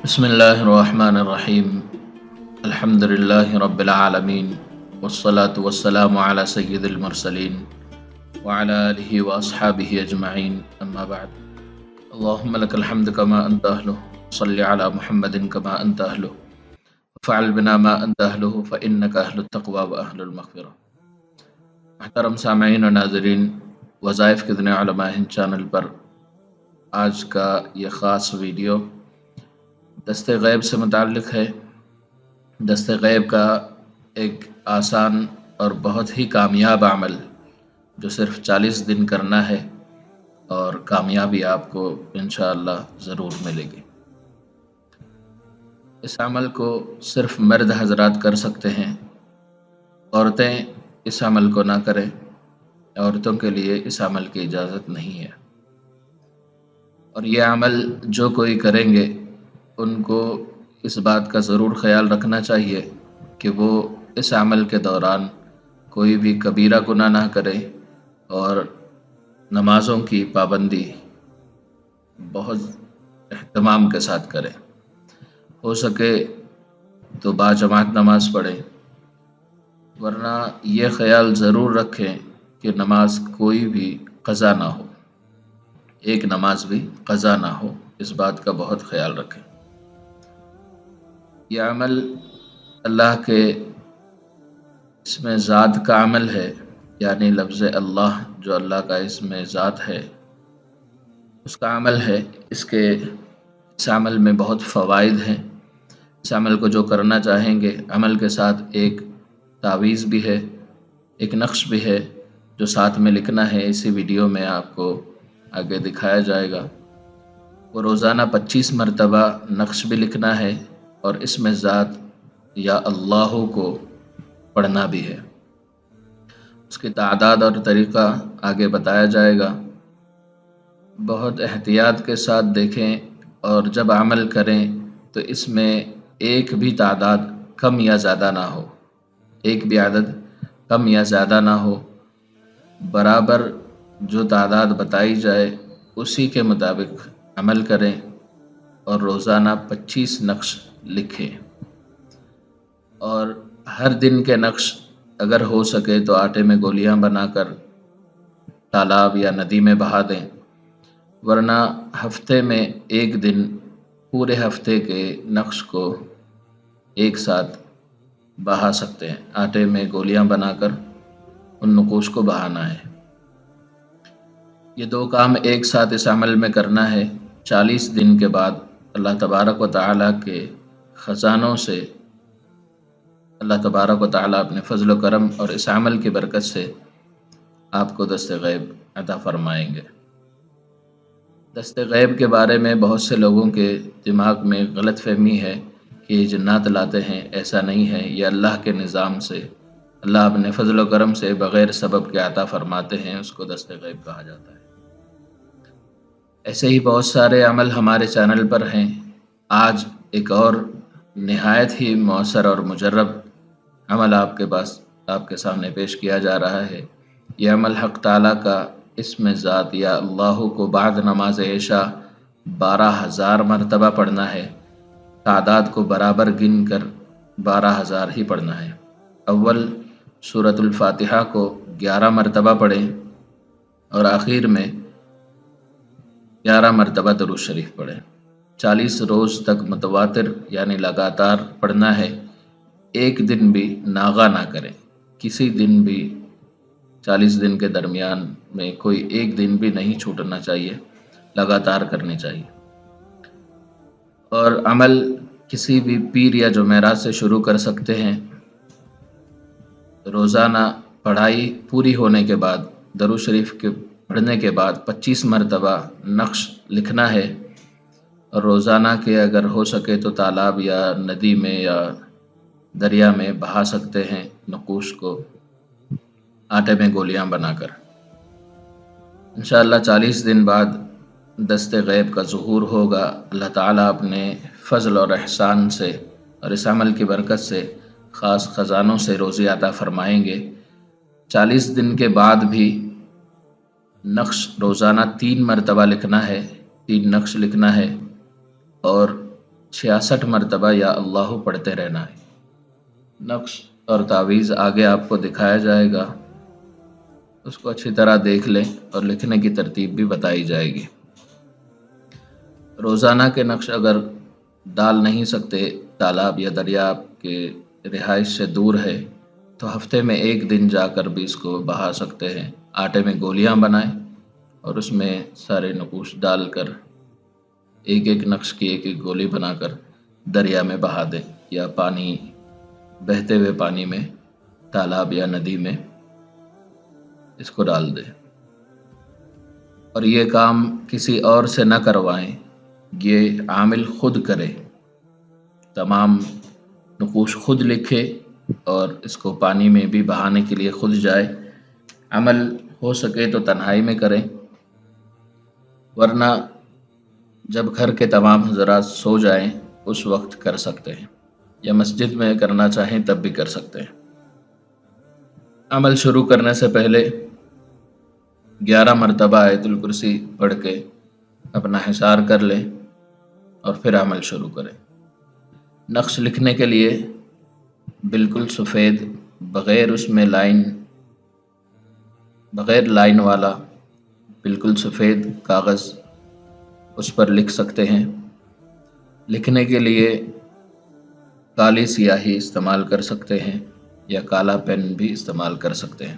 بسم اللہ الرحمن الرحیم الحمد للہ رب العالمین والصلاة والسلام علی سید المرسلین وعلی آلہ واصحابہ اجمعین اما بعد اللہم لک الحمد کما انت اہلہ صلی علی محمد کما انت اہلہ وفعل بنا ما انت اہلہ فانک اہل التقوی واہل المغفرہ۔ محترم سامعین و ناظرین، وظائف کے دن علماء ہند چینل پر آج کا یہ خاص ویڈیو دست غیب سے متعلق ہے۔ دست غیب کا ایک آسان اور بہت ہی کامیاب عمل جو صرف 40 دن کرنا ہے اور کامیابی آپ کو انشاءاللہ ضرور ملے گی۔ اس عمل کو صرف مرد حضرات کر سکتے ہیں، عورتیں اس عمل کو نہ کریں، عورتوں کے لیے اس عمل کی اجازت نہیں ہے۔ اور یہ عمل جو کوئی کریں گے ان کو اس بات کا ضرور خیال رکھنا چاہیے کہ وہ اس عمل کے دوران کوئی بھی کبیرہ گناہ نہ کرے اور نمازوں کی پابندی بہت اہتمام کے ساتھ کرے۔ ہو سکے تو باجماعت نماز پڑھیں، ورنہ یہ خیال ضرور رکھیں کہ نماز کوئی بھی قضا نہ ہو، ایک نماز بھی قضا نہ ہو، اس بات کا بہت خیال رکھیں۔ یہ عمل اللہ کے اسم ذات کا عمل ہے، یعنی لفظ اللہ جو اللہ کا اسم ذات ہے اس کا عمل ہے۔ اس عمل میں بہت فوائد ہیں۔ اس عمل کو جو کرنا چاہیں گے، عمل کے ساتھ ایک تعویذ بھی ہے، ایک نقش بھی ہے جو ساتھ میں لکھنا ہے، اسی ویڈیو میں آپ کو آگے دکھایا جائے گا۔ وہ روزانہ 25 مرتبہ نقش بھی لکھنا ہے اور اسم ذات یا اللہ کو پڑھنا بھی ہے۔ اس کی تعداد اور طریقہ آگے بتایا جائے گا۔ بہت احتیاط کے ساتھ دیکھیں اور جب عمل کریں تو اس میں ایک بھی تعداد کم یا زیادہ نہ ہو، ایک بھی عدد کم یا زیادہ نہ ہو، برابر جو تعداد بتائی جائے اسی کے مطابق عمل کریں اور روزانہ 25 نقش لکھیں۔ اور ہر دن کے نقش اگر ہو سکے تو آٹے میں گولیاں بنا کر تالاب یا ندی میں بہا دیں، ورنہ ہفتے میں ایک دن پورے ہفتے کے نقش کو ایک ساتھ بہا سکتے ہیں۔ آٹے میں گولیاں بنا کر ان نقوش کو بہانا ہے۔ یہ دو کام ایک ساتھ اس عمل میں کرنا ہے۔ 40 دن کے بعد اللہ تبارک و تعالیٰ کے خزانوں سے اللہ تبارک و تعالیٰ اپنے فضل و کرم اور اس عمل کی برکت سے آپ کو دست غیب عطا فرمائیں گے۔ دست غیب کے بارے میں بہت سے لوگوں کے دماغ میں غلط فہمی ہے کہ یہ جنات لاتے ہیں، ایسا نہیں ہے۔ یہ اللہ کے نظام سے، اللہ اپنے فضل و کرم سے بغیر سبب کے عطا فرماتے ہیں، اس کو دست غیب کہا جاتا ہے۔ ایسے ہی بہت سارے عمل ہمارے چینل پر ہیں۔ آج ایک اور نہایت ہی مؤثر اور مجرب عمل آپ کے سامنے پیش کیا جا رہا ہے۔ یہ عمل حق تعالیٰ کا اسم ذات یا اللہ کو بعد نماز عشاء 12,000 مرتبہ پڑھنا ہے۔ تعداد کو برابر گن کر 12,000 ہی پڑھنا ہے۔ اول سورۃ الفاتحہ کو 11 مرتبہ پڑھیں اور آخر میں 11 مرتبہ درود شریف پڑھیں۔ 40 روز تک متواتر یعنی لگاتار پڑھنا ہے۔ ایک دن بھی ناغہ نہ کریں، کسی دن بھی 40 دن کے درمیان میں کوئی ایک دن بھی نہیں چھوٹنا چاہیے، لگاتار کرنی چاہیے۔ اور عمل کسی بھی پیر یا جمعرات سے شروع کر سکتے ہیں۔ روزانہ پڑھائی پوری ہونے کے بعد درود شریف کے پڑھنے کے بعد 25 مرتبہ نقش لکھنا ہے، اور روزانہ کے اگر ہو سکے تو تالاب یا ندی میں یا دریا میں بہا سکتے ہیں نقوش کو آٹے میں گولیاں بنا کر۔ انشاءاللہ 40 دن بعد دست غیب کا ظہور ہوگا۔ اللہ تعالیٰ اپنے فضل اور احسان سے اور اس عمل کی برکت سے خاص خزانوں سے روزی عطا فرمائیں گے۔ 40 دن کے بعد بھی نقش روزانہ 3 مرتبہ لکھنا ہے، 3 نقش لکھنا ہے، اور 66 مرتبہ یا اللہ پڑھتے رہنا ہے۔ نقش اور تعویذ آگے آپ کو دکھایا جائے گا، اس کو اچھی طرح دیکھ لیں اور لکھنے کی ترتیب بھی بتائی جائے گی۔ روزانہ کے نقش اگر ڈال نہیں سکتے، تالاب یا دریا کے رہائش سے دور ہے، تو ہفتے میں ایک دن جا کر بھی اس کو بہا سکتے ہیں۔ آٹے میں گولیاں بنائیں اور اس میں سارے نقوش ڈال کر ایک ایک نقش کی ایک ایک گولی بنا کر دریا میں بہا دیں، یا پانی بہتے ہوئے پانی میں، تالاب یا ندی میں اس کو ڈال دیں۔ اور یہ کام کسی اور سے نہ کروائیں، یہ عامل خود کرے، تمام نقوش خود لکھے اور اس کو پانی میں بھی بہانے کے لیے خود جائے۔ عمل ہو سکے تو تنہائی میں کریں، ورنہ جب گھر کے تمام حضرات سو جائیں اس وقت کر سکتے ہیں، یا مسجد میں کرنا چاہیں تب بھی کر سکتے ہیں۔ عمل شروع کرنے سے پہلے 11 مرتبہ آیت الکرسی پڑھ کے اپنا حصار کر لیں اور پھر عمل شروع کریں۔ نقش لکھنے کے لیے بالکل سفید، بغیر اس میں بغیر لائن والا بالکل سفید کاغذ اس پر لکھ سکتے ہیں۔ لکھنے کے لیے کالی سیاہی استعمال کر سکتے ہیں یا کالا پین بھی استعمال کر سکتے ہیں۔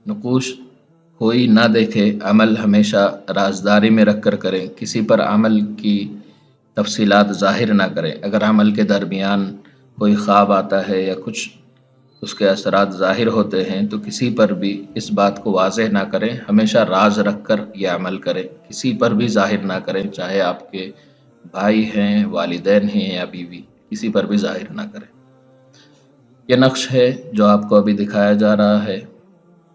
نقوش کوئی نہ دیکھے، عمل ہمیشہ رازداری میں رکھ کر کریں، کسی پر عمل کی تفصیلات ظاہر نہ کریں۔ اگر عمل کے درمیان کوئی خواب آتا ہے یا کچھ اس کے اثرات ظاہر ہوتے ہیں تو کسی پر بھی اس بات کو واضح نہ کریں، ہمیشہ راز رکھ کر یہ عمل کریں، کسی پر بھی ظاہر نہ کریں، چاہے آپ کے بھائی ہیں، والدین ہیں یا بیوی، کسی پر بھی ظاہر نہ کریں۔ یہ نقش ہے جو آپ کو ابھی دکھایا جا رہا ہے،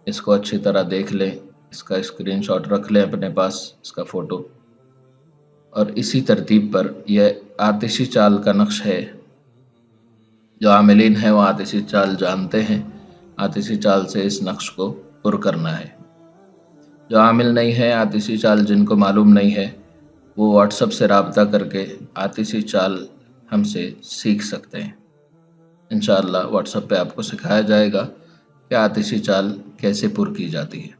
اس کو اچھی طرح دیکھ لیں، اس کا اسکرین شاٹ رکھ لیں اپنے پاس، اس کا فوٹو، اور اسی ترتیب پر یہ آتشی چال کا نقش ہے۔ جو عاملین ہیں وہ آتشی چال جانتے ہیں، آتشی چال سے اس نقش کو پر کرنا ہے۔ جو عامل نہیں ہے، آتشی چال جن کو معلوم نہیں ہے، وہ واٹس ایپ سے رابطہ کر کے آتشی چال ہم سے سیکھ سکتے ہیں۔ انشاءاللہ واٹس ایپ پہ آپ کو سکھایا جائے گا کہ آتشی چال کیسے پر کی جاتی ہے۔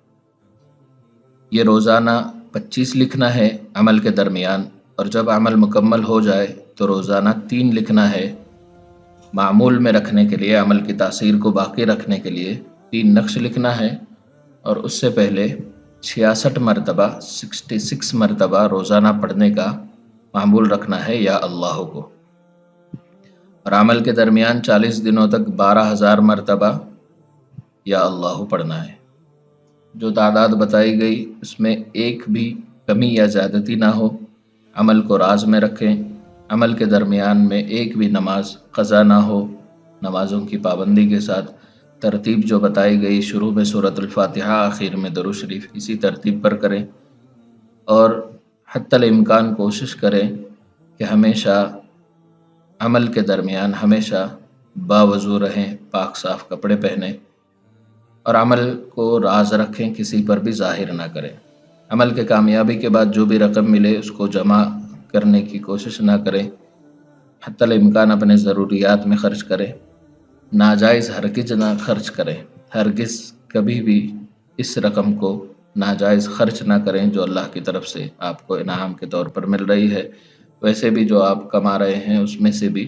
یہ روزانہ 25 لکھنا ہے عمل کے درمیان، اور جب عمل مکمل ہو جائے تو روزانہ 3 لکھنا ہے۔ معمول میں رکھنے کے لیے، عمل کی تاثیر کو باقی رکھنے کے لیے 3 نقش لکھنا ہے، اور اس سے پہلے 66 مرتبہ 66 مرتبہ روزانہ پڑھنے کا معمول رکھنا ہے یا اللہ کو، اور عمل کے درمیان 40 دنوں تک 12,000 مرتبہ یا اللہ پڑھنا ہے۔ جو تعداد بتائی گئی اس میں ایک بھی کمی یا زیادتی نہ ہو۔ عمل کو راز میں رکھیں، عمل کے درمیان میں ایک بھی نماز قضا نہ ہو، نمازوں کی پابندی کے ساتھ ترتیب جو بتائی گئی، شروع میں سورۃ الفاتحہ، آخر میں درود شریف، اسی ترتیب پر کریں، اور حتی الامکان کوشش کریں کہ ہمیشہ عمل کے درمیان ہمیشہ باوضو رہیں، پاک صاف کپڑے پہنیں، اور عمل کو راز رکھیں، کسی پر بھی ظاہر نہ کریں۔ عمل کے کامیابی کے بعد جو بھی رقم ملے اس کو جمع کرنے کی کوشش نہ کریں، حتی الامکان اپنے ضروریات میں خرچ کریں، ناجائز ہرگز نہ خرچ کریں، ہرگز کبھی بھی اس رقم کو ناجائز خرچ نہ کریں جو اللہ کی طرف سے آپ کو انعام کے طور پر مل رہی ہے۔ ویسے بھی جو آپ کما رہے ہیں اس میں سے بھی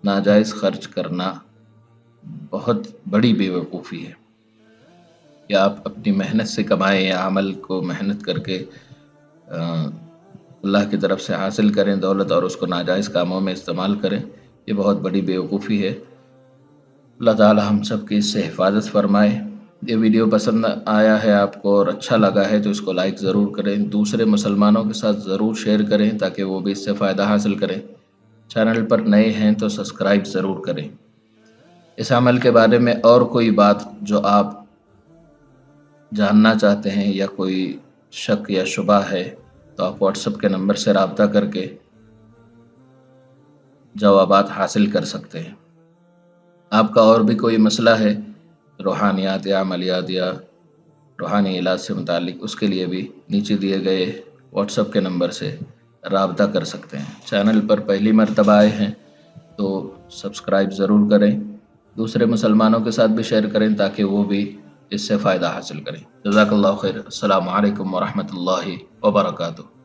ناجائز خرچ کرنا بہت بڑی بے وقوفی ہے، کہ آپ اپنی محنت سے کمائیں یا عمل کو محنت کر کے اللہ کی طرف سے حاصل کریں دولت، اور اس کو ناجائز کاموں میں استعمال کریں، یہ بہت بڑی بے وقوفی ہے۔ اللہ تعالی ہم سب کی اس سے حفاظت فرمائے۔ یہ ویڈیو پسند آیا ہے آپ کو اور اچھا لگا ہے تو اس کو لائک ضرور کریں، دوسرے مسلمانوں کے ساتھ ضرور شیئر کریں تاکہ وہ بھی اس سے فائدہ حاصل کریں۔ چینل پر نئے ہیں تو سبسکرائب ضرور کریں۔ اس عمل کے بارے میں اور کوئی بات جو آپ جاننا چاہتے ہیں یا کوئی شک یا شبہ ہے تو آپ واٹس ایپ کے نمبر سے رابطہ کر کے جوابات حاصل کر سکتے ہیں۔ آپ کا اور بھی کوئی مسئلہ ہے روحانیات یا عملیات یا روحانی علاج سے متعلق، اس کے لیے بھی نیچے دیے گئے واٹس ایپ کے نمبر سے رابطہ کر سکتے ہیں۔ چینل پر پہلی مرتبہ آئے ہیں تو سبسکرائب ضرور کریں، دوسرے مسلمانوں کے ساتھ بھی شیئر کریں تاکہ وہ بھی اس سے فائدہ حاصل کریں۔ جزاک اللہ خیر۔ السلام علیکم ورحمۃ اللہ وبرکاتہ۔